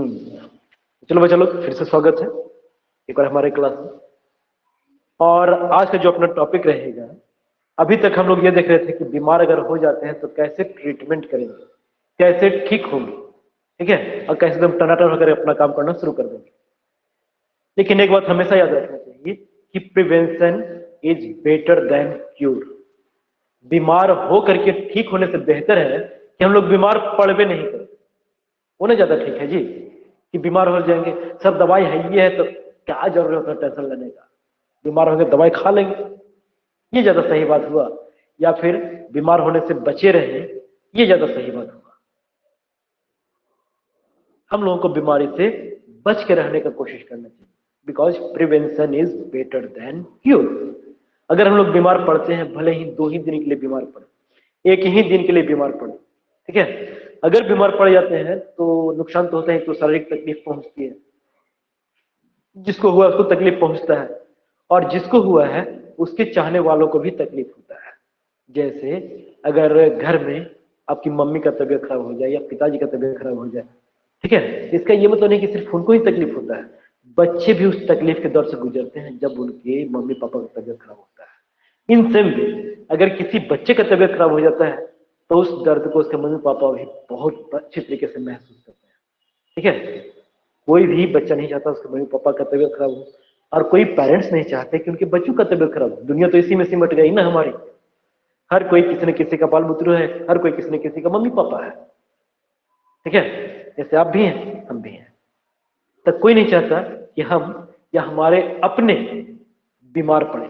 चलो बच्चा लोग, फिर से स्वागत है एक बार हमारे क्लास में। और आज का जो अपना टॉपिक रहेगा, अभी तक हम लोग ये देख रहे थे कि बीमार अगर हो जाते हैं तो कैसे ट्रीटमेंट करेंगे, कैसे ठीक होंगे, ठीक है, और कैसे हम टनाटन होकर अपना काम करना शुरू कर देंगे। लेकिन एक बात हमेशा याद रखना चाहिए कि prevention is better than cure. बीमार हो करके ठीक होने से बेहतर है कि हम लोग बीमार पड़ भी नहीं करें, वो नहीं ज्यादा ठीक है जी। कि बीमार हो जाएंगे, सब दवाई है ये है तो क्या जरूरत है टेंशन लेने का, बीमार होंगे दवाई खा लेंगे, ये ज्यादा सही बात हुआ। या फिर बीमार होने से बचे रहे, ये ज्यादा सही बात हुआ। हम लोगों को बीमारी से बच के रहने का कोशिश करना चाहिए, because prevention is better than cure. अगर हम लोग बीमार पड़ते हैं, भले ही 2 ही दिन के लिए बीमार पड़े, 1 ही दिन के लिए बीमार पड़े, ठीक है, अगर बीमार पड़ जाते हैं तो नुकसान तो होता है, तो शारीरिक तकलीफ पहुंचती है, जिसको हुआ उसको तकलीफ पहुंचता है, और जिसको हुआ है उसके चाहने वालों को भी तकलीफ होता है। जैसे अगर घर में आपकी मम्मी का तबीयत खराब हो जाए या पिताजी का तबीयत खराब हो जाए, ठीक है, इसका ये मतलब नहीं कि सिर्फ उनको ही तकलीफ होता है, बच्चे भी उस तकलीफ के दौर से गुजरते हैं जब उनके मम्मी पापा का तबीयत खराब होता है। इन सेम वे अगर किसी बच्चे का तबीयत खराब हो जाता है तो उस दर्द को उसके मम्मी पापा भी बहुत अच्छी तरीके से महसूस करते हैं, ठीक है। कोई भी बच्चा नहीं चाहता उसके मम्मी पापा का तबीयत खराब हो, और कोई पेरेंट्स नहीं चाहते कि उनके बच्चों का तबीयत खराब हो। दुनिया तो इसी में सिमट गई ना हमारी, हर कोई किसी न किसी का बाल बुतरू है, हर कोई किसी न किसी का मम्मी पापा है, ठीक है। जैसे आप भी हैं, हम भी हैं, तो कोई नहीं चाहता कि हम या हमारे अपने बीमार पड़े।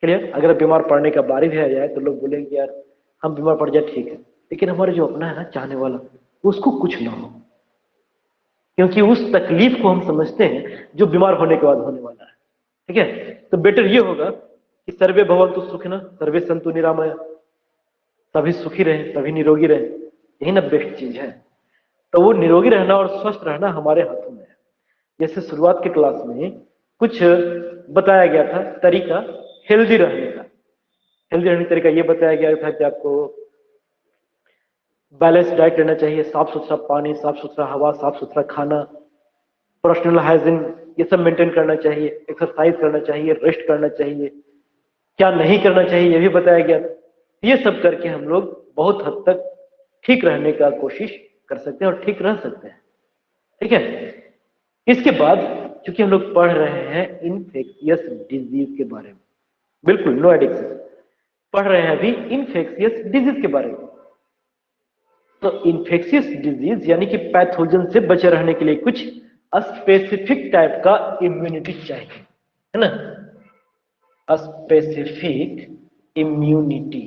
क्लियर? अगर बीमार पड़ने का बारी भी आ जाए तो लोग बोलेंगे यार हम बीमार पड़ जाए, ठीक है, लेकिन हमारे जो अपना है ना चाहने वाला, उसको कुछ ना हो, क्योंकि उस तकलीफ को हम समझते हैं जो बीमार होने के बाद होने वाला है, ठीक है। तो बेटर ये होगा कि सर्वे भवन्तु सुखिनः सर्वे सन्तु निरामया, सभी सुखी रहे, सभी निरोगी रहे, यही ना बेस्ट चीज है। तो वो निरोगी रहना और स्वस्थ रहना हमारे हाथों में है। जैसे शुरुआत के क्लास में कुछ बताया गया था तरीका हेल्दी रहने का, हेल्दी रहने का तरीका ये बताया गया था कि आपको बैलेंस डाइट लेना चाहिए, साफ सुथरा पानी, साफ सुथरा हवा, साफ सुथरा खाना, पर्सनल हाइजीन, ये सब मेंटेन करना चाहिए, एक्सरसाइज करना चाहिए, रेस्ट करना चाहिए, क्या नहीं करना चाहिए ये भी बताया गया था। ये सब करके हम लोग बहुत हद तक ठीक रहने का कोशिश कर सकते हैं और ठीक रह सकते हैं, ठीक है। इसके बाद चूंकि हम लोग पढ़ रहे हैं इन्फेक्शियस डिजीज के बारे में, बिल्कुल नो एडिक्शन, पढ़ रहे हैं अभी इन्फेक्शियस डिजीज के बारे में। तो इन्फेक्शियस डिजीज यानी कि पैथोजन से बचे रहने के लिए कुछ स्पेसिफिक टाइप का इम्यूनिटी चाहिए, है ना, स्पेसिफिक इम्यूनिटी।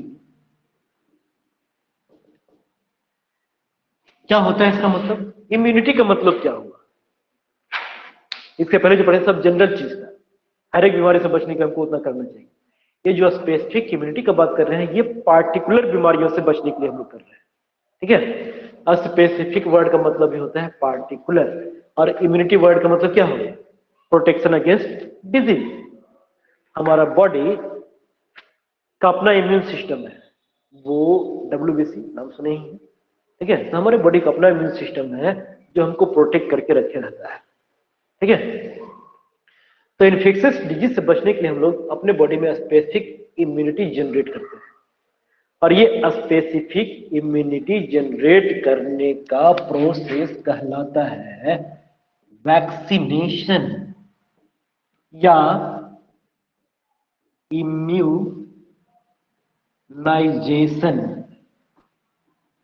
क्या होता है इसका मतलब, इम्यूनिटी का मतलब क्या हुआ? इसके पहले जो पढ़े सब जनरल चीज था, हर एक बीमारी से बचने के हमको उतना करना चाहिए। ये जो स्पेसिफिक इम्यूनिटी का बात कर रहे हैं, ये पार्टिकुलर बीमारियों से बचने के लिए हम लोग कर रहे हैं, ठीक है। स्पेसिफिक वर्ड का मतलब भी होता है पार्टिकुलर, और इम्यूनिटी वर्ड का मतलब क्या होगा? Protection against disease. हमारा बॉडी का अपना इम्यून सिस्टम है, वो WBC नाम सुने ही है, ठीक है। तो हमारे बॉडी का अपना इम्यून सिस्टम है जो हमको प्रोटेक्ट करके रखे रहता है, ठीक है। तो इन्फेक्शियस डिजीज से बचने के लिए हम लोग अपने बॉडी में स्पेसिफिक इम्यूनिटी जनरेट करते हैं, और ये स्पेसिफिक इम्यूनिटी जनरेट करने का प्रोसेस कहलाता है वैक्सीनेशन या इम्यूनाइजेशन,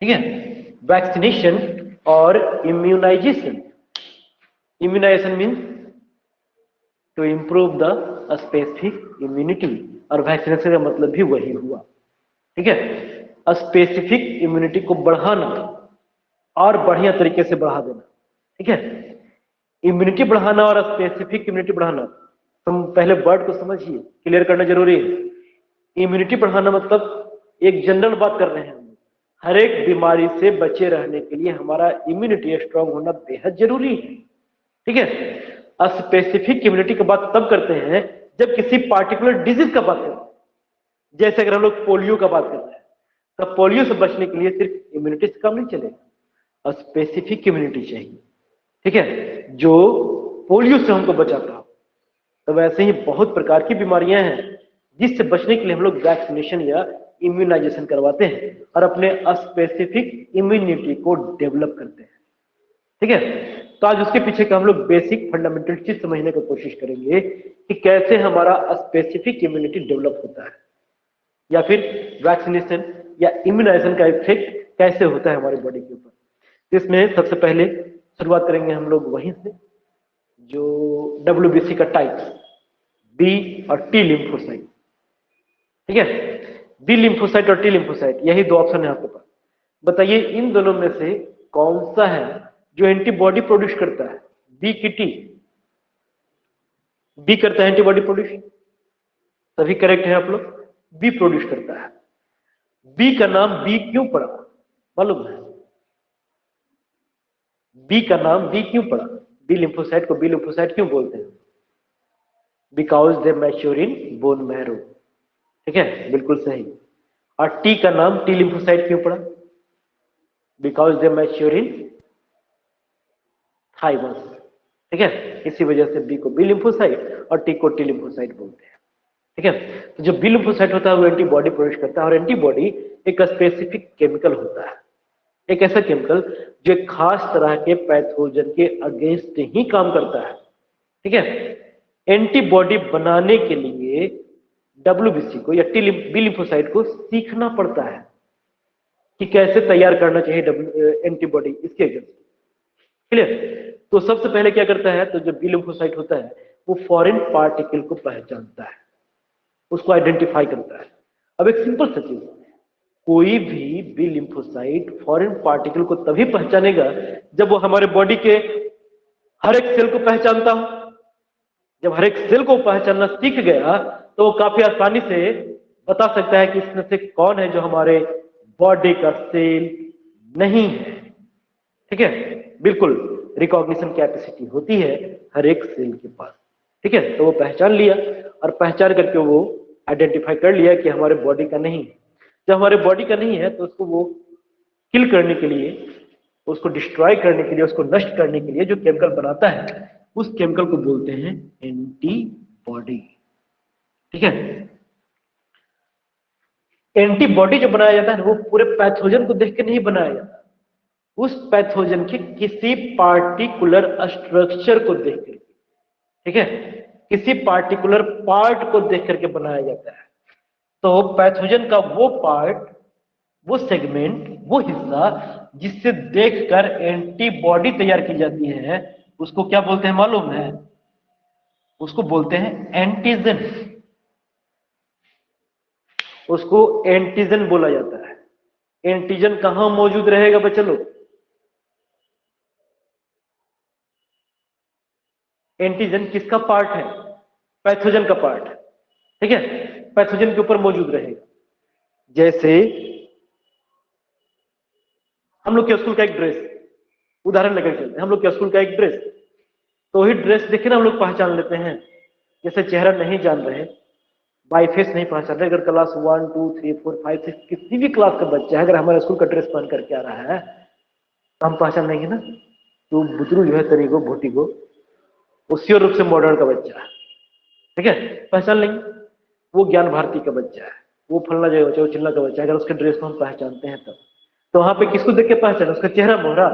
ठीक है। वैक्सीनेशन और immunisation, immunisation means to improve the specific immunity, और वैक्सीनेशन का मतलब भी वही हुआ, ठीक है। स्पेसिफिक इम्यूनिटी को बढ़ाना और बढ़िया तरीके से बढ़ा देना, ठीक है। इम्यूनिटी बढ़ाना और स्पेसिफिक इम्यूनिटी बढ़ाना, तुम पहले वर्ड को समझिए, क्लियर करना जरूरी है। इम्यूनिटी बढ़ाना मतलब एक जनरल बात कर रहे हैं हम, हर एक बीमारी से बचे रहने के लिए हमारा इम्यूनिटी स्ट्रांग होना बेहद जरूरी है, ठीक है। स्पेसिफिक इम्यूनिटी की बात तब करते हैं जब किसी पार्टिकुलर डिजीज का बात करते हैं। जैसे अगर हम लोग पोलियो का बात करते हैं, तो पोलियो से बचने के लिए सिर्फ इम्यूनिटी से काम नहीं चलेगा, स्पेसिफिक इम्यूनिटी चाहिए, ठीक है, जो पोलियो से हमको बचाता हो। तो वैसे ही बहुत प्रकार की बीमारियां हैं जिससे बचने के लिए हम लोग वैक्सीनेशन या इम्यूनाइजेशन करवाते हैं और अपने स्पेसिफिक इम्यूनिटी को डेवलप करते हैं, ठीक है। तो आज उसके पीछे का हम लोग बेसिक फंडामेंटल चीज समझने की कोशिश करेंगे कि कैसे हमारा स्पेसिफिक इम्यूनिटी डेवलप होता है, या फिर वैक्सीनेशन या इम्यूनाइजेशन का इफेक्ट कैसे होता है हमारी बॉडी के ऊपर। इसमें सबसे पहले शुरुआत करेंगे हम लोग वहीं से जो WBC का टाइप्स, बी और टी लिम्फोसाइट, ठीक है। बी लिम्फोसाइट और टी लिम्फोसाइट, यही दो ऑप्शन है आपके पास। बताइए इन दोनों में से कौन सा है जो एंटीबॉडी प्रोड्यूस करता है, बी की टी? बी करता है एंटीबॉडी प्रोड्यूस, सभी करेक्ट है आप लोग, बी प्रोड्यूस करता है। बी का नाम बी क्यों पड़ा मालूम है? बी का नाम बी क्यों पड़ा? बी लिम्फोसाइट को बी लिम्फोसाइट क्यों बोलते हैं? Because they mature in bone marrow, ठीक है, बिल्कुल सही। और टी का नाम टी लिम्फोसाइट क्यों पड़ा? Because they mature in thymus, ठीक है। इसी वजह से बी को बी लिम्फोसाइट और टी को टी लिम्फोसाइट बोलते हैं, ठीक है। तो जो बी लिम्फोसाइट होता है वो एंटीबॉडी प्रोड्यूस करता है, और एंटीबॉडी एक स्पेसिफिक केमिकल होता है, एक ऐसा केमिकल जो एक खास तरह के पैथोजन के अगेंस्ट ही काम करता है, ठीक है। एंटीबॉडी बनाने के लिए WBC को या बी लिम्फोसाइट को सीखना पड़ता है कि कैसे तैयार करना चाहिए एंटीबॉडी इसके अगेंस्ट, क्लियर। तो सबसे पहले क्या करता है, तो जो बी लिम्फोसाइट होता है वो फॉरेन पार्टिकल को पहचानता है, उसको आइडेंटिफाई करता है। अब एक सिंपल सा चीज, कोई भी बी लिम्फोसाइट फॉरेन पार्टिकल को तभी पहचानेगा जब वो हमारे बॉडी के हर एक सेल को पहचानता हो। जब हर एक सेल को पहचानना सीख गया तो वो काफी आसानी से बता सकता है कि इसमें से कौन है जो हमारे बॉडी का सेल नहीं है, ठीक है। बिल्कुल रिकॉग्निशन कैपेसिटी होती है हर एक सेल के पास, ठीक है। तो वो पहचान लिया और पहचान करके वो आइडेंटिफाई कर लिया कि हमारे बॉडी का नहीं है। जब हमारे बॉडी का नहीं है तो उसको वो किल करने के लिए, उसको डिस्ट्रॉय करने के लिए, उसको नष्ट करने के लिए जो केमिकल बनाता है उस केमिकल को बोलते हैं एंटीबॉडी, ठीक है। एंटीबॉडी जो बनाया जाता है वो पूरे पैथोजन को देख के नहीं बनाया जाता, उस पैथोजन के किसी पार्टिकुलर स्ट्रक्चर को देख कर, ठीक है, किसी पार्टिकुलर पार्ट को देख करके बनाया जाता है। तो पैथोजन का वो पार्ट, वो सेगमेंट, वो हिस्सा जिससे देखकर एंटीबॉडी तैयार की जाती है उसको क्या बोलते हैं मालूम है? उसको बोलते हैं एंटीजन, उसको एंटीजन बोला जाता है। एंटीजन कहां मौजूद रहेगा बच्चे लोग? एंटीजन किसका पार्ट है? पैथोजन का पार्ट, ठीक है, पैथोजन के ऊपर मौजूद रहेगा। जैसे हम लोग के स्कूल का एक ड्रेस, उदाहरण लेकर चलते हैं, हम लोग के स्कूल का एक ड्रेस, तो वही ड्रेस देखे ना हम लोग पहचान लेते हैं। जैसे चेहरा नहीं जान रहे, बाई फेस नहीं पहचान रहे, अगर क्लास 1 2 3 4 5 6 किसी भी क्लास का बच्चा है अगर हमारे स्कूल का ड्रेस पहन करके आ रहा है तो हम पहचान लेंगे ना, तो बुतरू जो है तरी को भोटी को, वो श्योर रूप से मॉडर्न का बच्चा है, ठीक है, पहचान लेंगे। वो ज्ञान भारती का बच्चा है, वो फलना जो बच्चा, वो चिल्ला का बच्चा है, अगर उसके ड्रेस को हम पहचानते हैं तब। तो वहां पे किसको देख के पहचाने? उसका चेहरा मोहरा,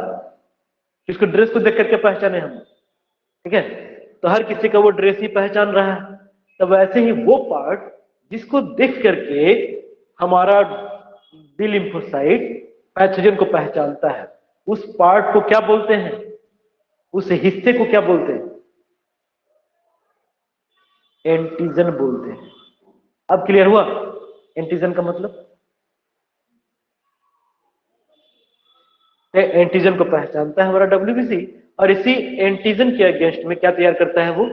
किसको ड्रेस को देख करके पहचाने हम, ठीक है। तो हर किसी का वो ड्रेस ही पहचान रहा है। तो वैसे ही वो पार्ट जिसको देख करके हमारा बी लिम्फोसाइट पैथोजन को पहचानता है, उस पार्ट को क्या बोलते हैं? उस हिस्से को क्या बोलते हैं? एंटीजन बोलते हैं। अब क्लियर हुआ एंटीजन का मतलब? एंटीजन को पहचानता है हमारा WBC, और इसी एंटीजन के अगेंस्ट में क्या तैयार करता है? वो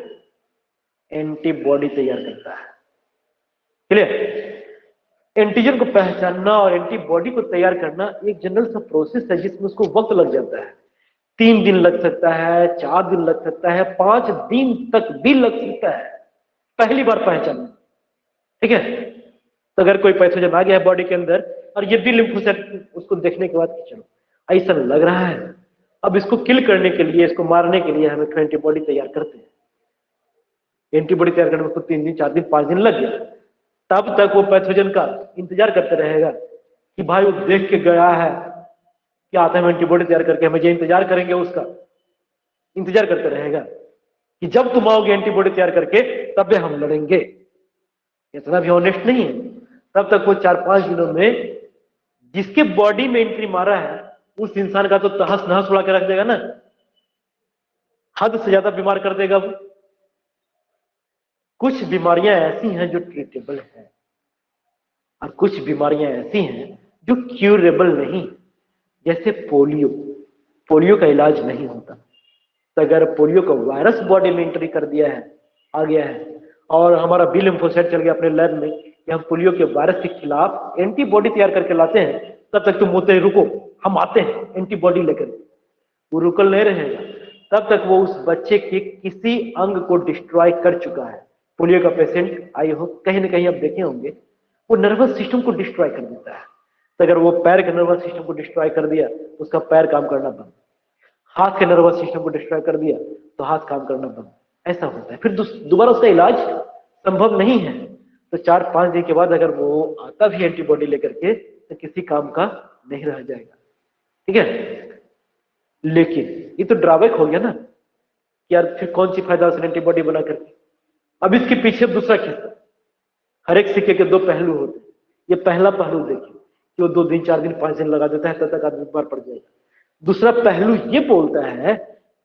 एंटीबॉडी तैयार करता है, क्लियर। एंटीजन को पहचानना और एंटीबॉडी को तैयार करना एक जनरल सा प्रोसेस है जिसमें उसको वक्त लग जाता है। 3 दिन लग सकता है, 4 दिन लग सकता है, 5 दिन तक भी लग सकता है पहली बार पहचानना, ठीक है। तो अगर कोई पैथोजन आ गया है बॉडी के अंदर और ये भी लिम्फोसाइट उसको देखने के बाद चलो ऐसा लग रहा है। अब इसको किल करने के लिए, इसको मारने के लिए हमें एंटीबॉडी तैयार करते हैं। एंटीबॉडी तैयार करने में उसको 3 दिन 4 दिन 5 दिन लग गया। तब तक वो पैथोजन का इंतजार करते रहेगा कि भाई वो देख के गया है कि आता है एंटीबॉडी तैयार करके, हमें जो इंतजार करेंगे उसका इंतजार करते रहेगा कि जब तुम आओगे एंटीबॉडी तैयार करके तब भी हम लड़ेंगे। इतना भी ऑनेस्ट नहीं है। तब तक वो 4-5 दिनों में जिसके बॉडी में एंट्री मारा है उस इंसान का तो तहस नहस उड़ा के रख देगा ना, हद से ज्यादा बीमार कर देगा वो। कुछ बीमारियां ऐसी हैं जो ट्रीटेबल है और कुछ बीमारियां ऐसी हैं जो क्यूरेबल नहीं। जैसे पोलियो, पोलियो का इलाज नहीं होता। तो अगर पोलियो का वायरस बॉडी में एंट्री कर दिया है, आ गया है, और हमारा बी लिम्फोसाइट चल गया अपने लैब में कि हम पोलियो के वायरस के खिलाफ एंटीबॉडी तैयार करके लाते हैं, तब तक तुम बोलते रुको हम आते हैं एंटीबॉडी लेकर। वो रुकल नहीं रहेगा तब तक वो उस बच्चे के किसी अंग को डिस्ट्रॉय कर चुका है। पोलियो का पेशेंट आई हो कहीं ना कहीं आप देखे होंगे, वो नर्वस सिस्टम को डिस्ट्रॉय कर देता है। तो अगर वो पैर के नर्वस सिस्टम को डिस्ट्रॉय कर दिया तो उसका पैर काम करना बंद, हाथ के नर्वस सिस्टम को डिस्ट्रॉय कर दिया तो हाथ काम करना बंद, ऐसा होता है। फिर दोबारा उसका इलाज संभव नहीं है। तो 4-5 दिन के बाद अगर वो आता भी एंटीबॉडी लेकर के तो किसी काम का नहीं रह जाएगा। ठीक है, लेकिन ये तो ड्रॉबैक हो गया ना कि यार फिर कौन सी फायदा उसने एंटीबॉडी बना करके। अब इसके पीछे दूसरा किस्सा, हर एक सिक्के के 2 पहलू होते हैं। ये पहला पहलू देखिए कि वो 2 दिन 4 दिन 5 दिन लगा देता है, तब तक आदमी बीमार पड़ जाएगा। दूसरा पहलू ये बोलता है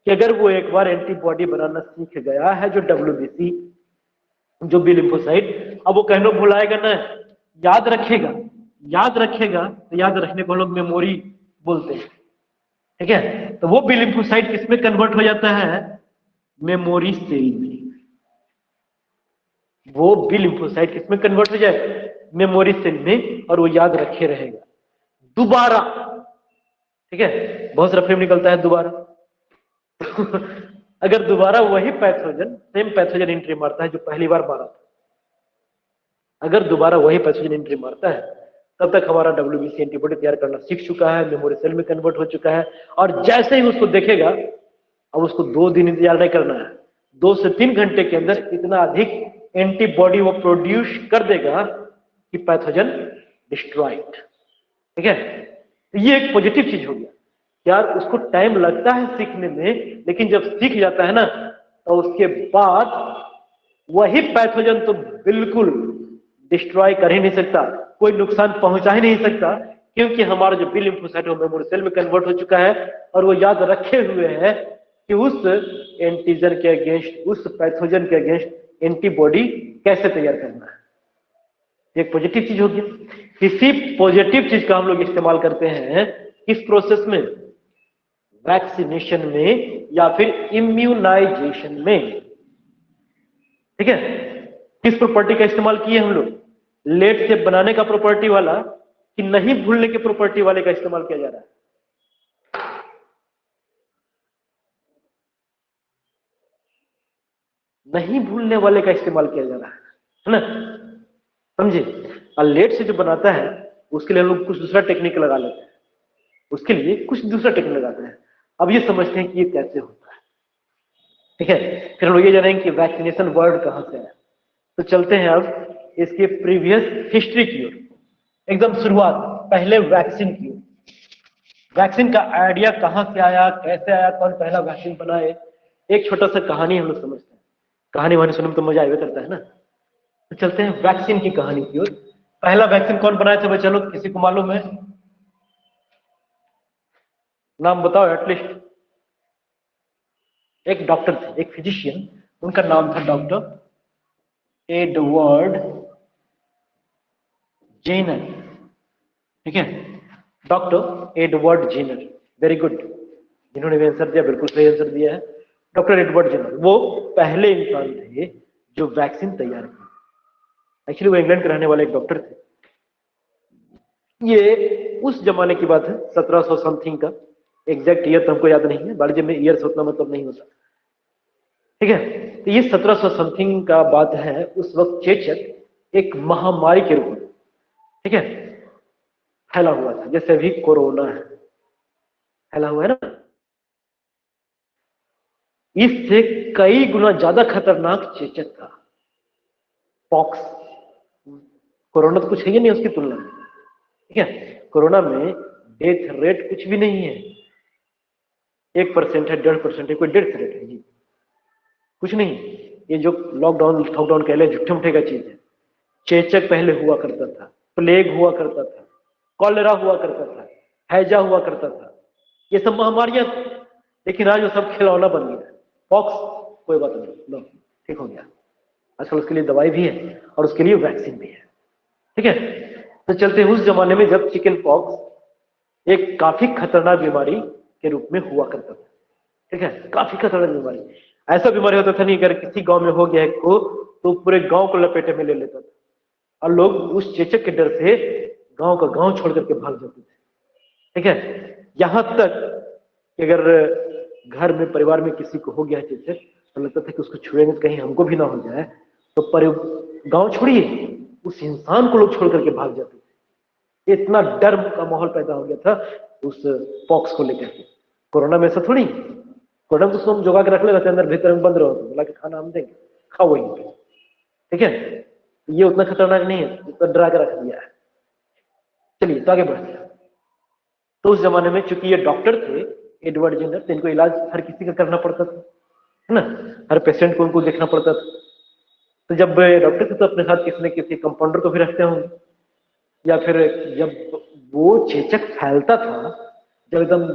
कि अगर वो एक बार एंटीबॉडी बनाना सीख गया है, जो WBC, जो बी लिम्फोसाइट, अब वो कहना भुलाएगा ना, याद रखेगा। याद रखेगा तो याद रखने को लोग मेमोरी बोलते हैं। ठीक है, तो वो बी लिम्फोसाइट किसमें कन्वर्ट हो जाता है? मेमोरी सेल में। वो बी लिम्फोसाइट किसमें कन्वर्ट हो जाए? मेमोरी सेल में, और वो याद रखे रहेगा दोबारा। ठीक है, बहुत सारा फ्रेम निकलता है दोबारा। अगर दोबारा वही पैथोजन, सेम पैथोजन एंट्री मारता है जो पहली बार मारा था, अगर दोबारा वही पैथोजन एंट्री मारता है, तब तक हमारा WBC एंटीबॉडी तैयार करना सीख चुका है, मेमोरी सेल में कन्वर्ट हो चुका है। और जैसे ही उसको देखेगा, अब उसको 2 दिन इंतजार नहीं करना है, 2 से 3 घंटे के अंदर इतना अधिक एंटीबॉडी वो प्रोड्यूस कर देगा कि पैथोजन डिस्ट्रॉइड। ठीक है, तो ये एक पॉजिटिव चीज हो गया। यार उसको टाइम लगता है सीखने में, लेकिन जब सीख जाता है ना तो उसके बाद वही पैथोजन तो बिल्कुल डिस्ट्रॉय कर ही नहीं सकता, कोई नुकसान पहुंचा ही नहीं सकता, क्योंकि हमारा जो बी लिम्फोसाइट है मेमोरी सेल में कन्वर्ट हो चुका है और वो याद रखे हुए है कि उस एंटीजन के अगेंस्ट, उस पैथोजन के अगेंस्ट एंटीबॉडी कैसे तैयार करना है। एक पॉजिटिव चीज होगी। किसी पॉजिटिव चीज का हम लोग इस्तेमाल करते हैं किस प्रोसेस में? वैक्सीनेशन में या फिर इम्यूनाइजेशन में। ठीक है, किस प्रॉपर्टी का इस्तेमाल किए हम लोग? लेट से बनाने का प्रॉपर्टी वाला कि नहीं भूलने के प्रॉपर्टी वाले का इस्तेमाल किया जा रहा है? नहीं भूलने वाले का इस्तेमाल किया जा रहा है ना, समझे? और लेट से जो बनाता है उसके लिए हम लोग कुछ दूसरा टेक्निक लगा लेते हैं, उसके लिए कुछ दूसरा टेक्निक लगाते हैं। अब ये समझते हैं कि ये कैसे होता है। ठीक है, फिर हम लोग ये जानेंगे कि वैक्सीनेशन वर्ड कहां से आया। तो चलते हैं अब इसके प्रीवियस हिस्ट्री की ओर, एकदम शुरुआत, पहले वैक्सीन की ओर। वैक्सीन का आइडिया कहां से आया, कैसे आया, कौन पहला वैक्सीन बनाए, एक छोटा सा कहानी हम लोग समझते हैं। कहानी वानी सुनने में तो मजा आया करता है ना। तो चलते हैं वैक्सीन की कहानी की ओर। पहला वैक्सीन कौन बनाया था बच्चा लोग, किसी को मालूम है? नाम बताओ एटलीस्ट। एक डॉक्टर थे, एक फिजिशियन, उनका नाम था डॉक्टर एडवर्ड जेनर। ठीक है, doctor Edward Jenner, very good, जिन्होंने भी आंसर दिया बिल्कुल सही आंसर दिया है। डॉक्टर एडवर्ड जेनर वो पहले इंसान थे जो वैक्सीन तैयार की। एक्चुअली वो इंग्लैंड के रहने वाले एक डॉक्टर थे। ये उस जमाने की बात है, 1700 समथिंग का, एग्जैक्ट ईयर तो हमको याद नहीं है, बायोलॉजी में ईयर से उतना मतलब नहीं होता। ठीक है, तो ये 1700 समथिंग का बात है। उस वक्त चेचक एक महामारी के रूप में, ठीक है, फैला हुआ था, जैसे अभी कोरोना है। फैला हुआ है ना। इससे कई गुना ज्यादा खतरनाक चेचक था पॉक्स। कोरोना तो कुछ है ही नहीं उसकी तुलना में, ठीक है। कोरोना में डेथ रेट कुछ भी नहीं है, 1% है, 1.5% है, कोई डेथ रेट है जी, कुछ नहीं। ये जो लॉकडाउन लॉकडाउन कह ले झूठे मुठे का चीज है। चेचक पहले हुआ करता था, प्लेग हुआ करता था, कॉलेरा हुआ करता था, हैजा हुआ करता था, ये सब महामारियां थी। लेकिन आज वो सब खिलौना बन गया। पॉक्स कोई बात नहीं, लो ठीक हो गया। आजकल उसके लिए दवाई भी है और उसके लिए वैक्सीन भी है, ठीक है। तो चलते उस जमाने में जब चिकन पॉक्स एक काफी खतरनाक बीमारी के रूप में हुआ करता था, ठीक है। काफी खतरनाक बीमारी, ऐसा बीमारी होता था नहीं, अगर किसी गांव में हो गया एक को तो पूरे गांव को लपेटे में ले लेता था, और लोग उस चेचक के डर से गांव का गांव छोड़ करके भाग जाते थे, ठीक है। यहां तक कि अगर घर में परिवार में किसी को हो गया चेचक तो लगता था कि उसको छुएंगे तो कहीं हमको भी ना हो जाए, तो गांव छोड़िए उस इंसान को लोग छोड़ करके भाग जाते थे। इतना डर का माहौल पैदा हो गया था उस पॉक्स को लेकर के। कोरोना में ऐसा थोड़ी, कोरोना में तो उसको हम जुगा के रख ले रहते अंदर, भीतर में बंद रहो, तो बोला कि खाना हम देंगे, खाओ वहीं पे, ठीक है। ये उतना खतरनाक नहीं है, उतना डरा के रख दिया है। चलिए तो आगे बढ़ते हैं। तो उस जमाने में चूंकि ये डॉक्टर थे एडवर्ड जेनर, तो इनको इलाज हर किसी का करना पड़ता था, है ना, हर पेशेंट को उनको देखना पड़ता था। तो जब डॉक्टर थे तो अपने साथ किसी न किसी कंपाउंडर को भी रखते होंगे, या फिर जब वो चेचक फैलता था, जब एकदम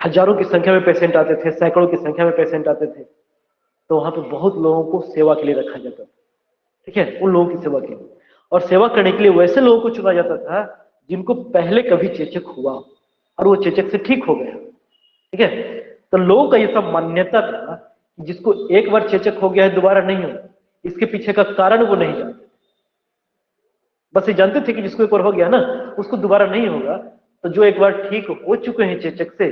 हजारों की संख्या में पेशेंट आते थे, सैकड़ों की संख्या में पेशेंट आते थे, तो वहां पे बहुत लोगों को सेवा के लिए रखा जाता था, ठीक है, उन लोगों की सेवा के लिए। और सेवा करने के लिए वैसे लोगों को चुना जाता था जिनको पहले कभी चेचक हुआ और वो चेचक से ठीक हो गया, ठीक है। तो लोगों का ये सब मान्यता था कि जिसको एक बार चेचक हो गया है दोबारा नहीं हो, इसके पीछे का कारण वो नहीं जानते, बस ये जानते थे कि जिसको एक बार हो गया ना उसको दोबारा नहीं होगा। तो जो एक बार ठीक हो चुके हैं चेचक से,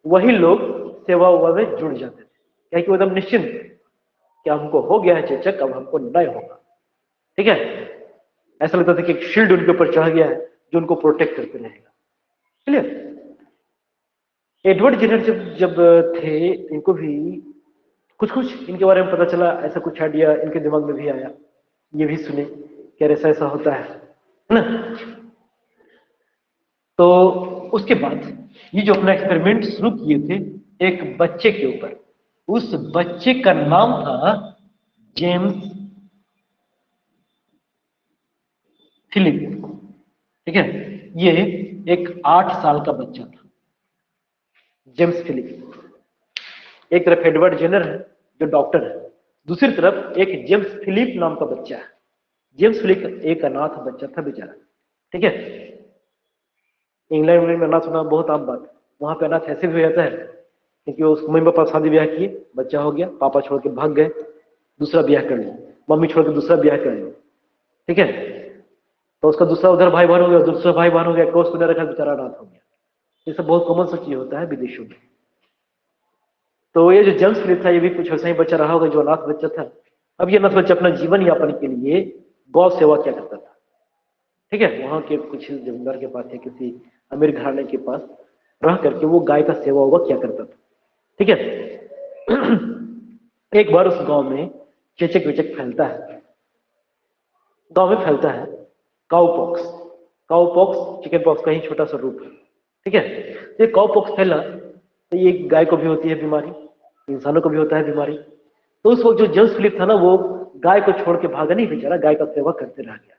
वही लोग सेवा उवा में जुड़ जाते थे, क्या कि वो एकदम निश्चिंत थे कि हमको हो गया है चेचक, अब हमको नहीं होगा, ठीक है। ऐसा लगता था कि एक शील्ड उनके ऊपर चढ़ गया है जो उनको प्रोटेक्ट करते रहेगा, क्लियर। एडवर्ड जेनर जब जब थे, इनको भी कुछ कुछ इनके बारे में पता चला, ऐसा कुछ आइडिया इनके दिमाग में भी आया, ये भी सुने कि ऐसा ऐसा होता है ना। तो उसके बाद ये जो अपना एक्सपेरिमेंट शुरू किए थे एक बच्चे के ऊपर, उस बच्चे का नाम था जेम्स फिलिप, ठीक है। ये एक 8 साल का बच्चा था, जेम्स फिलिप। एक तरफ एडवर्ड जेनर है जो डॉक्टर है, दूसरी तरफ एक जेम्स फिलिप नाम का बच्चा है। जेम्स फिलिप एक अनाथ बच्चा था बेचारा, ठीक है। इंग्लैंड में अनाथ होना बहुत आम बात है, वहां पे अनाथ ऐसे भी हो जाता है क्योंकि वो मम्मी पापा शादी ब्याह किए, बच्चा हो गया, पापा छोड़ के भाग गए, दूसरा ब्याह कर लिया, मम्मी छोड़ के दूसरा ब्याह कर लिया, ठीक है। तो उसका दूसरा उधर भाई बहन हो गया, दूसरा भाई बहन हो गया, कोर्स को रखा, बेचारा अनाथ हो गया। ये सब बहुत कॉमन सा चीज होता है विदेशों में। तो ये जो जेम्स फिलिप था ये भी कुछ ऐसा ही बच्चा रहा होगा जो अनाथ बच्चा था। अब ये अनाथ बच्चा अपना जीवन यापन के लिए गौ सेवा क्या करता था, ठीक है। वहां के कुछ जमींदार के पास या किसी अमीर घराने के पास रह करके वो गाय का सेवा हुआ क्या करता था, ठीक है। एक बार उस गांव में चेचक वेचक फैलता है, गांव में फैलता है काउपॉक्स। काउपॉक्स चिकन पॉक्स का ही छोटा सा रूप है, ठीक है। ये काउपॉक्स फैला तो ये गाय को भी होती है बीमारी, इंसानों को भी होता है बीमारी। तो उस वक्त जो जेम्स फिलिप था ना वो गाय को छोड़ के भागा नहीं, बेचारा गाय का सेवा करते रह गया,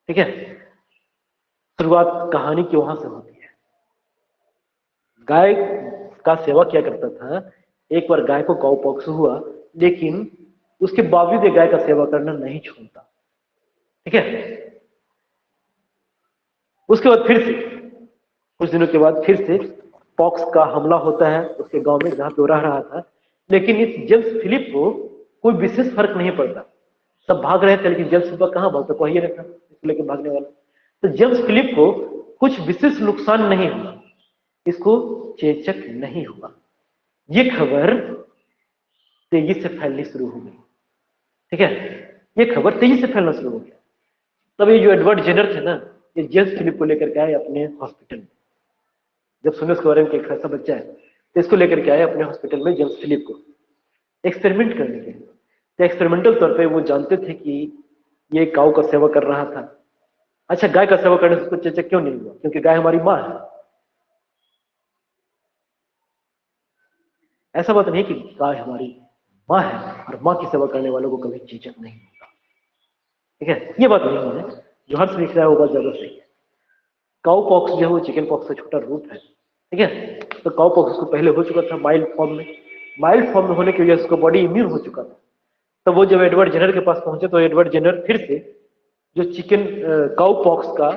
ठीक है। शुरुआत कहानी की वहां से होती है। गाय का सेवा क्या करता था, एक बार गाय को काउपॉक्स हुआ, लेकिन उसके बावजूद ये गाय का सेवा करना नहीं छोड़ता, ठीक है। उसके बाद फिर से कुछ दिनों के बाद फिर से पॉक्स का हमला होता है उसके गांव में जहां पे वो रह रहा था। लेकिन इस जेम्स फिलिप को कोई विशेष फर्क नहीं पड़ता, सब भाग रहे थे लेकिन जेम्स फिलिप कहां भागता, कोई नहीं था इसको लेकर भागने वाला। तो जेम्स फिलिप को कुछ विशेष नुकसान नहीं हुआ, इसको चेचक नहीं हुआ। ये खबर तेजी से फैलनी शुरू हो गई, ठीक है। ये खबर तेजी से फैलना शुरू हो गया। तब ये जो एडवर्ड जेनर थे ना, ये जेम्स फिलिप को लेकर के आए अपने हॉस्पिटल में। जब सुने उसके बारे में कि एक ऐसा बच्चा है, तो इसको लेकर के आए अपने हॉस्पिटल में जेम्स फिलिप को एक्सपेरिमेंट करने के लिए। तो एक्सपेरिमेंटल तौर पे वो जानते थे कि ये काऊ का सेवा कर रहा था। अच्छा, गाय का सेवा करने से उसको चेचक क्यों नहीं हुआ? क्योंकि गाय हमारी माँ है। ऐसा बात नहीं कि गाय हमारी माँ है और माँ की सेवा करने वालों को कभी चेचक नहीं होता। ठीक है, ये बात नहीं है। जो हर्ष लिख रहा है वो बात ज्यादा सही है। काउ पॉक्स जो है वो चिकन पॉक्स का छोटा रूप है। ठीक है, तो काउ पॉक्स को पहले हो चुका था माइल्ड फॉर्म में। माइल्ड फॉर्म में होने की वजह से उसका बॉडी इम्यून हो चुका था। तो वो जब एडवर्ड जेनर के पास पहुंचे तो एडवर्ड जेनर फिर से जो चिकन काउ पॉक्स का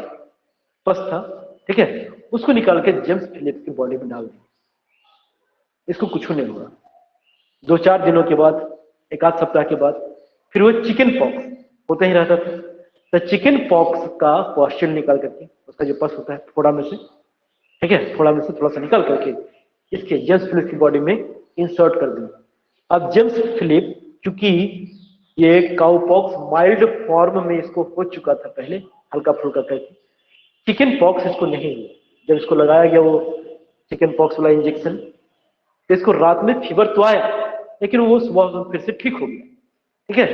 पस था, ठीक है, उसको निकाल के जेम्स फिलिप्स की बॉडी में डाल दिया। इसको कुछ नहीं हुआ। 2-4 दिनों के बाद, एक आध सप्ताह के बाद फिर वो चिकन पॉक्स होता ही रहता था। तो चिकन पॉक्स का पॉस्चर निकाल करके, उसका जो पस होता है फोड़ा में से, ठीक है, फोड़ा में से थोड़ा सा निकाल करके इसके जेम्स फिलिप की बॉडी में इंसर्ट कर दिया। अब जेम्स फिलिप, चूंकि ये काउ पॉक्स माइल्ड फॉर्म में इसको हो चुका था पहले, हल्का फुल्का करके, चिकन पॉक्स इसको नहीं हुआ। जब इसको लगाया गया वो चिकन पॉक्स वाला इंजेक्शन, तो इसको रात में फीवर तो आया, लेकिन वो सुबह फिर से ठीक हो गया। ठीक है,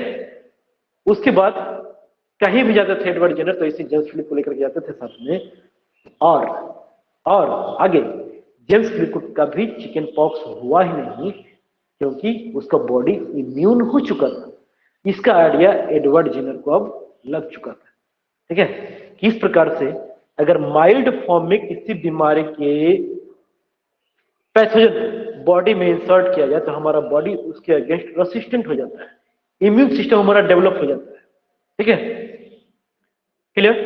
उसके बाद कहीं भी जाते थे एडवर्ड जेनर तो इसी जेम्स फिलिप को लेकर जाते थे साथ में। और और आगे जेम्स फिलिप को कभी चिकन पॉक्स हुआ ही नहीं, क्योंकि उसका बॉडी इम्यून हो चुका था। इसका आइडिया एडवर्ड जेनर को अब लग चुका था। ठीक है, कि इस प्रकार से अगर माइल्ड फॉर्म में किसी बीमारी के पैथोजन बॉडी में इंसर्ट किया जाए तो हमारा बॉडी उसके अगेंस्ट रेसिस्टेंट हो जाता है, इम्यून सिस्टम हमारा डेवलप हो जाता है। ठीक है, क्लियर?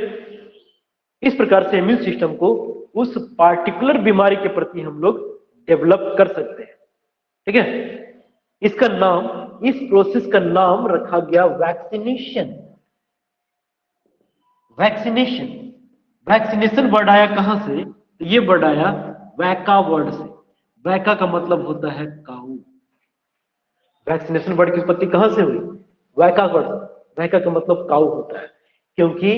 इस प्रकार से इम्यून सिस्टम को उस पार्टिकुलर बीमारी के प्रति हम लोग डेवलप कर सकते हैं। ठीक है, इसका नाम, इस प्रोसेस का नाम रखा गया वैक्सीनेशन। वैक्सीनेशन, वैक्सीनेशन वर्ड आया कहां से? तो ये वर्ड आया वैका वर्ड से। वैका का मतलब होता है काऊ। वैक्सीनेशन वर्ड की उत्पत्ति कहां से हुई? वैका वर्ड। वैका का मतलब काऊ होता है, क्योंकि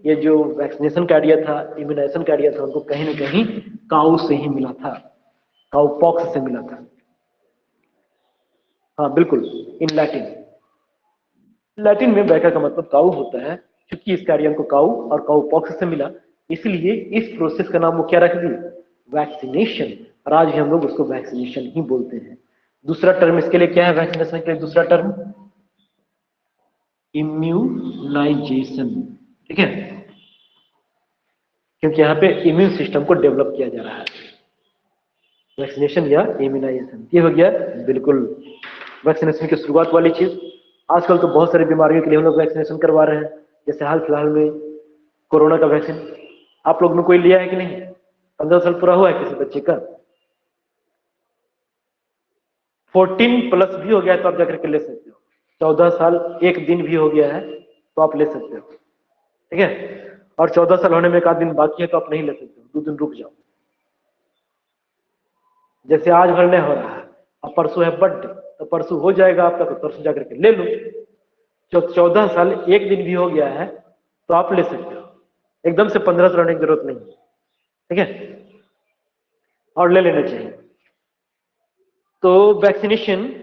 ये जो वैक्सीनेशन का आइडिया था, इम्यूनाइजेशन का आइडिया था, उनको कहीं ना कहीं काऊ से ही मिला था, काऊ पॉक्स से मिला था। हाँ बिल्कुल, इन लैटिन। लैटिन में वैका का मतलब काऊ होता है। क्योंकि इस कार्य को काऊ और काऊ पॉक्स से मिला, इसलिए इस प्रोसेस का नाम वो क्या रख दिए? वैक्सीनेशन। और आज भी हम लोग उसको वैक्सीनेशन ही बोलते हैं। दूसरा टर्म इसके लिए क्या है? वैक्सीनेशन के लिए दूसरा टर्म इम्यूनाइजेशन। ठीक है, क्योंकि यहां पे इम्यून सिस्टम को डेवलप किया जा रहा है। वैक्सीनेशन या इम्यूनाइजेशन, ये हो गया बिल्कुल वैक्सीनेशन की शुरुआत वाली चीज। आजकल तो बहुत सारी बीमारियों के लिए हम लोग वैक्सीनेशन करवा रहे हैं। जैसे हाल फिलहाल में कोरोना का वैक्सीन आप लोग ने कोई लिया है कि नहीं? 15 साल पूरा हुआ है किसी बच्चे का? 14+ भी हो गया है तो आप जाकर के ले सकते हो। 14 साल 1 दिन भी हो गया है तो आप ले सकते हो। ठीक है, और 14 साल होने में 1 आध दिन बाकी है तो आप नहीं ले सकते हो, 2 दिन रुक जाओ। जैसे आज भरने हो रहा है, अब परसों है बर्थडे, तो परसों हो जाएगा आपका, तो परसों जाकर के ले लो। जो 14 साल 1 दिन भी हो गया है तो आप ले सकते हो। एकदम से 15 साल रहने की जरूरत नहीं है। ठीक है, और ले लेना चाहिए। तो वैक्सीनेशन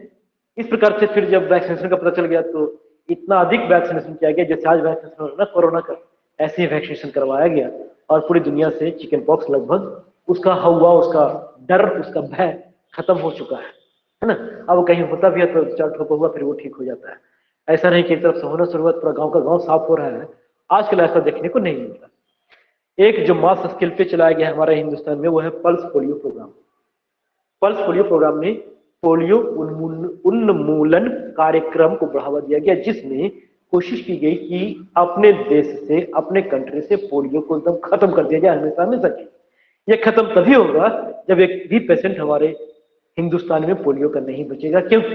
इस प्रकार से, फिर जब वैक्सीनेशन का पता चल गया तो इतना अधिक वैक्सीनेशन किया गया, जैसे आज वैक्सीनेशन हो रहा है ना कोरोना का, ऐसे ही वैक्सीनेशन करवाया गया और पूरी दुनिया से चिकन पॉक्स लगभग उसका हवा, उसका डर, उसका भय खत्म हो चुका है ना? अब कहीं होता भी है तो 4 ठोप हुआ फिर वो ठीक हो जाता है। ऐसा नहीं कि एक तरफ से होना शुरू हुआ पूरा गांव का गांव साफ हो रहा है। आजकल ऐसा देखने को नहीं मिलता। एक जो मास स्केल पे चलाया गया है हमारे हिंदुस्तान में, वो है pulse polio programme. Pulse polio programme में पोलियो उन्मूलन कार्यक्रम को बढ़ावा दिया गया, जिसमें कोशिश की गई कि अपने देश से, अपने कंट्री से पोलियो को एकदम खत्म कर दिया जाए, हमेशा हमेशा के। यह खत्म तभी होगा जब एक भी पेशेंट हमारे हिंदुस्तान में पोलियो का नहीं बचेगा, क्योंकि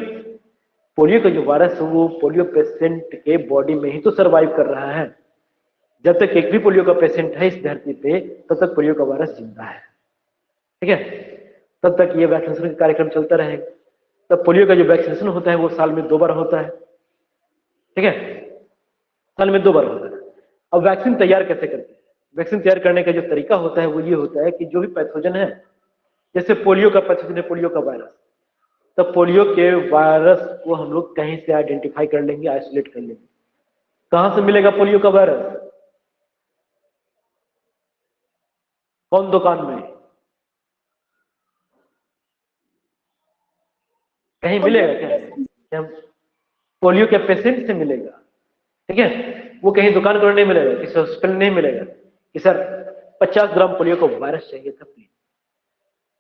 पोलियो का जो वायरस है वो पोलियो पेशेंट के बॉडी में ही तो सर्वाइव कर रहा है। जब तक एक भी पोलियो का पेशेंट है इस धरती पे, तब तक पोलियो का वायरस जिंदा है। ठीक है, तब तक ये वैक्सीनेशन का कार्यक्रम चलता रहेगा। तब पोलियो का जो वैक्सीनेशन होता है वो साल में 2 बार होता है। ठीक है, साल में 2 बार होता है। अब वैक्सीन तैयार कैसे करते हैं? वैक्सीन तैयार करने का जो तरीका होता है वो ये होता है कि जो भी पैथोजन है जैसे पोलियो का पैथोजन है, पोलियो का वायरस, तो पोलियो के वायरस को हम लोग कहीं से आइडेंटिफाई कर लेंगे, आइसोलेट कर लेंगे। कहां से मिलेगा पोलियो का वायरस? कौन दुकान में? कहीं मिलेगा क्या? पोलियो के पेशेंट से मिलेगा, ठीक है। वो कहीं दुकान पर नहीं मिलेगा, किसी हॉस्पिटल में नहीं मिलेगा कि सर 50 ग्राम पोलियो का वायरस चाहिए था प्लीज,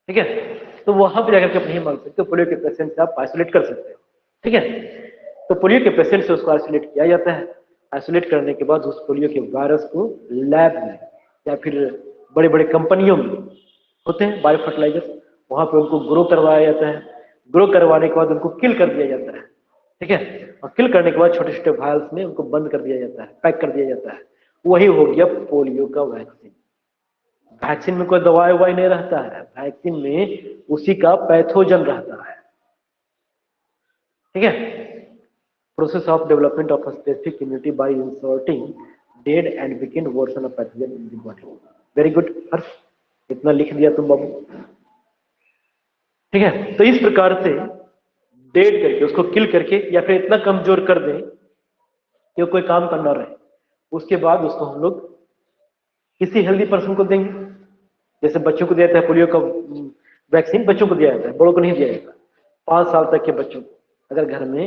ठीक है। तो वहां पर जाकर के नहीं मांग सकते, पोलियो के पेशेंट से आप आइसोलेट कर सकते हो, ठीक है। तो पोलियो के पेशेंट से उसको आइसोलेट किया जाता है। आइसोलेट करने के बाद उस पोलियो के वायरस को लैब में या फिर बड़े बड़े कंपनियों में होते हैं बायो फर्टिलाइजर, वहां पे उनको ग्रो करवाया जाता है। ग्रो करवाने के बाद उनको किल कर दिया जाता है, ठीक है। और किल करने के बाद छोटे छोटे वायल्स में उनको बंद कर दिया जाता है, पैक कर दिया जाता है। वही हो गया पोलियो का वैक्सीन। वैक्सीन में कोई दवाई ववाई नहीं रहता है, वैक्सीन में उसी का पैथोजन रहता है, ठीक है। Process of development of specific immunity by inserting dead and weakened version of pathogen in the body. Very good Harsh, इतना लिख दिया तुम बाबू, ठीक है। तो इस प्रकार से डेड करके, उसको किल करके या फिर इतना कमजोर कर दें कि कोई काम करना रहे, उसके बाद उसको हम लोग किसी हेल्दी पर्सन को देंगे। जैसे बच्चों को दिया जाता है पोलियो का वैक्सीन, बच्चों को दिया जाता है, बड़ों को नहीं दिया जाता। 5 साल तक के बच्चों को अगर घर में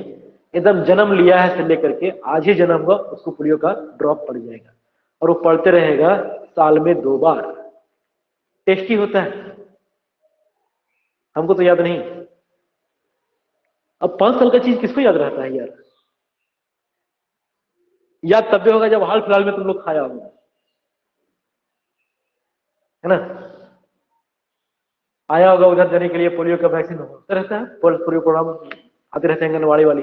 एकदम जन्म लिया है से लेकर के आज ही जन्म हुआ, उसको पोलियो का ड्रॉप पड़ जाएगा और वो पड़ते रहेगा साल में 2 बार। टेस्टी होता है, हमको तो याद नहीं। अब 5 साल का चीज किसको याद रहता है यार? याद तब भी होगा जब हाल फिलहाल में तुम लोग खाया होगा, है ना। आया होगा उधर देने के लिए, पोलियो का वैक्सीन होता रहता है, पोलियो प्रोग्राम आते रहते हैं आंगनबाड़ी वाली।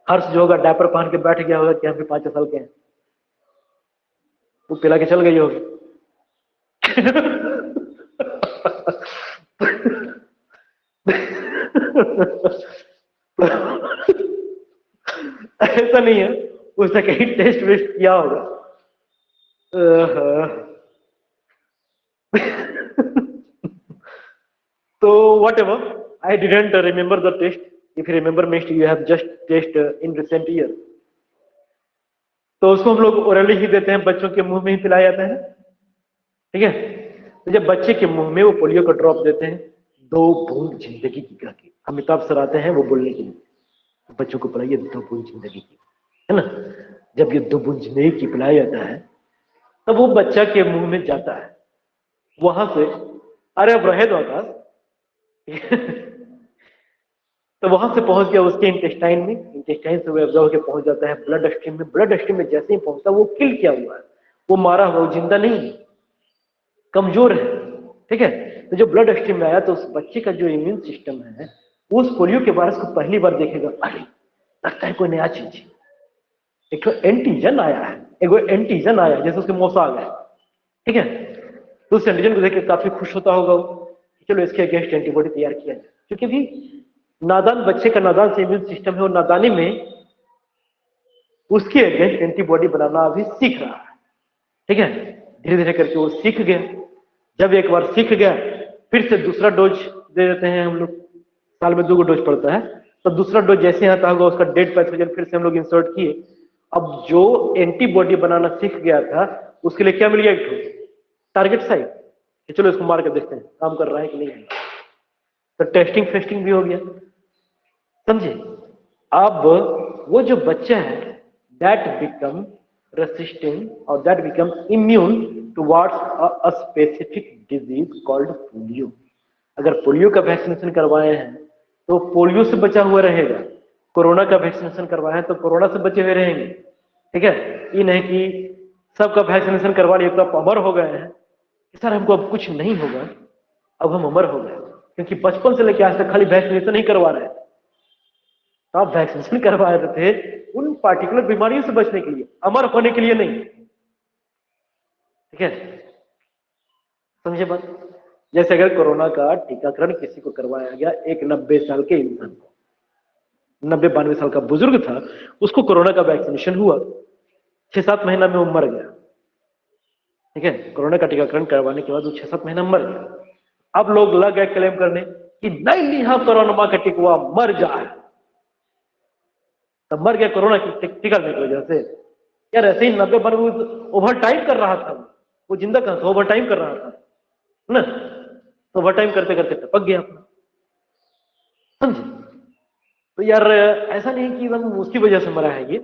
हर्ष जो होगा डायपर पहन के बैठ गया होगा कि हम भी 5 साल के हैं, वो पिला के चल गई होगी। ऐसा नहीं है, उसने कहीं टेस्ट वेस्ट किया होगा। So whatever, I didn't remember the test. If you remember, next you have just test in recent year. तो उसको हम लोग ओरली ही देते हैं, बच्चों के मुंह में ही पिलाया जाता है, ठीक है। तो जब बच्चे के मुंह में वो पोलियो का ड्रॉप देते हैं, 2 बूंद जिंदगी की करके अमिताभ सर आते हैं वो बोलने के लिए, बच्चों को पिलाइए 2 बूंद जिंदगी की, है ना। जब ये 2 बूंद जिंदगी की पिलाया जाता है तब वो बच्चा के मुंह में जाता है, वहां से अरे अब रहे दो आकाश तो वहां से पहुंच गया उसके इंटेस्टाइन में, इंटेस्टाइन से वो एब्जॉर्ब होकर पहुंच जाता है ब्लड स्ट्रीम में। ब्लड स्ट्रीम में जैसे ही पहुंचता वो किल किया हुआ है, वो मारा हुआ, वो जिंदा नहीं है, कमजोर है, ठीक है। तो जो ब्लड स्ट्रीम में आया तो उस बच्चे का जो इम्यून सिस्टम है उस पोलियो के वायरस को पहली बार देखेगा, अरे लगता है कोई नया चीज, एक तो एंटीजन आया है, एक एंटीजन आया जैसे उसके मौसा आ गया, ठीक है। तो उस एंटीजन को देख के काफी खुश होता होगा वो, चलो इसके अगेंस्ट एंटीबॉडी तैयार किया जाए। क्योंकि भी नादान बच्चे का नादान से इम्यून सिस्टम है, और नादानी में उसके अगेंस्ट एंटीबॉडी बनाना अभी सीख रहा है, ठीक है। धीरे धीरे करके वो सीख गया। जब एक बार सीख गया फिर से दूसरा डोज दे देते हैं हम लोग, साल में 2 डोज पड़ता है। तो दूसरा डोज जैसे आता होगा उसका डेड पैथोजन फिर से हम लोग इंसर्ट किए। अब जो एंटीबॉडी बनाना सीख गया था उसके लिए क्या मिल गया, एक टारगेट साइट, चलो इसको मार कर देखते हैं काम कर रहा है कि नहीं है। तो टेस्टिंग फेस्टिंग भी हो गया, समझे। अब वो जो बच्चा है दैट बिकम रेसिस्टेंट और that become immune towards a specific disease called polio. अगर पोलियो का वैक्सीनेशन करवाए हैं तो पोलियो से बचा हुआ रहेगा, कोरोना का वैक्सीनेशन करवाए हैं तो कोरोना से बचे हुए रहेंगे, ठीक है। ये नहीं कि सबका वैक्सीनेशन करवा लिया तो आप अमर हो गए हैं, सर हमको अब कुछ नहीं होगा, अब हम अमर हो गए, क्योंकि बचपन से लेकर आज तक खाली वैक्सीनेशन ही करवा रहे हैं। तो आप वैक्सीनेशन करवा रहे थे उन पार्टिकुलर बीमारियों से बचने के लिए, अमर होने के लिए नहीं, ठीक है। समझे बात। जैसे अगर कोरोना का टीकाकरण किसी को करवाया गया, एक 90 साल के इंसान को, 90-92 साल का बुजुर्ग था, उसको कोरोना का वैक्सीनेशन हुआ, 6-7 महीना में वो मर गया, ठीक है। कोरोना का टीकाकरण करवाने के बाद वो 6-7 महीना मर गया। अब लोग लग गए क्लेम करने कि नहीं लिया कोरोना का टिकवा मर जाए, तब मर गया कोरोना की टिका की वजह से। यार ऐसे ही 90 बार वो ओवर टाइम कर रहा था, वो जिंदा कहां था, ओवर टाइम कर रहा था ना, तो ओवर टाइम करते करते टपक गया अपना, समझे। तो यार ऐसा नहीं कि एकदम उसकी वजह से मरा है ये,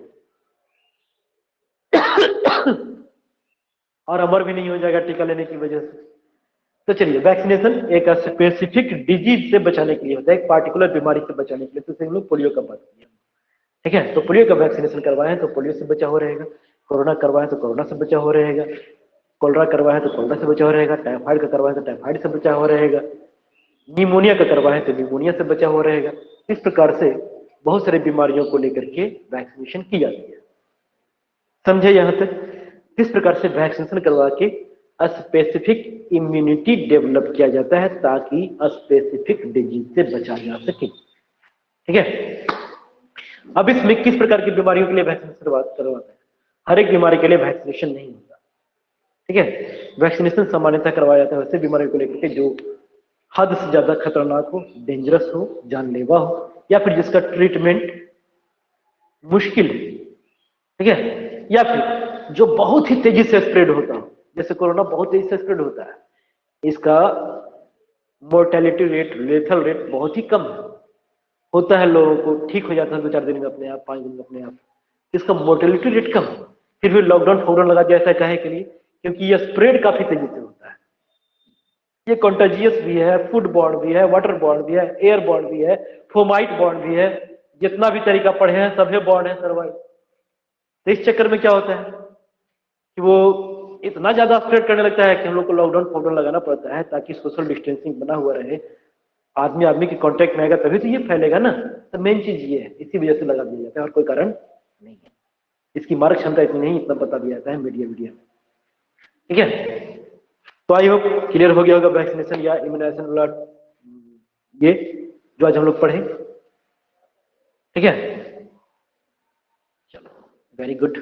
और अमर भी नहीं हो जाएगा टीका लेने की वजह से। तो चलिए, वैक्सीनेशन एक स्पेसिफिक डिजीज से बचाने के लिए होता है, एक पार्टिकुलर बीमारी से बचाने के लिए। तो हम लोग पोलियो का बात किया, ठीक है। तो पोलियो का वैक्सीनेशन करवाएं तो पोलियो से बचा हो रहेगा, कोरोना करवाएं तो कोरोना से बचा हो रहेगा, कोलरा करवाएं तो कोलरा से बचा हो रहेगा, टाइफाइड का करवाएं तो टाइफाइड से बचा हो रहेगा, निमोनिया का करवाएं तो निमोनिया से बचा हो रहेगा। इस प्रकार से बहुत सारी बीमारियों को लेकर के वैक्सीनेशन की जाती है, समझे यहां तक। किस प्रकार से वैक्सीनेशन करवा के स्पेसिफिक इम्यूनिटी डेवलप किया जाता है ताकि स्पेसिफिक डिजीज से बचा जा सके, ठीक है। अब इसमें किस प्रकार की बीमारियों के लिए वैक्सीनेशन करवाते हैं, हर एक बीमारी के लिए वैक्सीनेशन नहीं होता, ठीक है। वैक्सीनेशन सामान्यतः करवाया जाता है वैसे बीमारियों को लेकर के जो हद से ज्यादा खतरनाक हो, डेंजरस हो, जानलेवा हो, या फिर जिसका ट्रीटमेंट मुश्किल है, ठीक है, या फिर जो बहुत ही तेजी से स्प्रेड होता हो, जैसे कोरोना बहुत तेजी से स्प्रेड होता है, इसका मोर्टेलिटी रेट, लेथल रेट बहुत ही कम है, होता है लोगों को ठीक हो जाता है 2-4 दिन में अपने आप, 5 दिन में अपने आप, इसका मोर्टेलिटी रेट कम है। फिर भी लॉकडाउन फॉकडाउन लगा दिया, ऐसा कहे के लिए क्योंकि यह स्प्रेड काफी तेजी से होता है, ये कॉन्टेजियस भी है, फूड बॉर्न भी है, वाटर बॉर्न भी है, एयर बॉर्न भी है, फोमाइट बॉर्न भी है, जितना भी तरीका पढ़े हैं सभी बॉर्न है सर्वाइव। तो इस चक्कर में क्या होता है कि वो इतना ज्यादा स्प्रेड करने लगता है कि हम लोग को लॉकडाउन फॉकडाउन लगाना पड़ता है ताकि सोशल डिस्टेंसिंग बना हुआ रहे, आदमी आदमी के कांटेक्ट में आएगा तभी तो ये फैलेगा ना। तो मेन चीज ये है, इसी वजह से लगा दिया जाता है और कोई कारण नहीं है। इसकी मारक क्षमता इतनी नहीं, इतना बता दिया जाता है मीडिया मीडिया में, ठीक है। तो आई होप क्लियर हो गया होगा वैक्सीनेशन या इम्यूनाइजेशन वाला ये जो आज हम लोग पढ़े, ठीक है। चलो, वेरी गुड।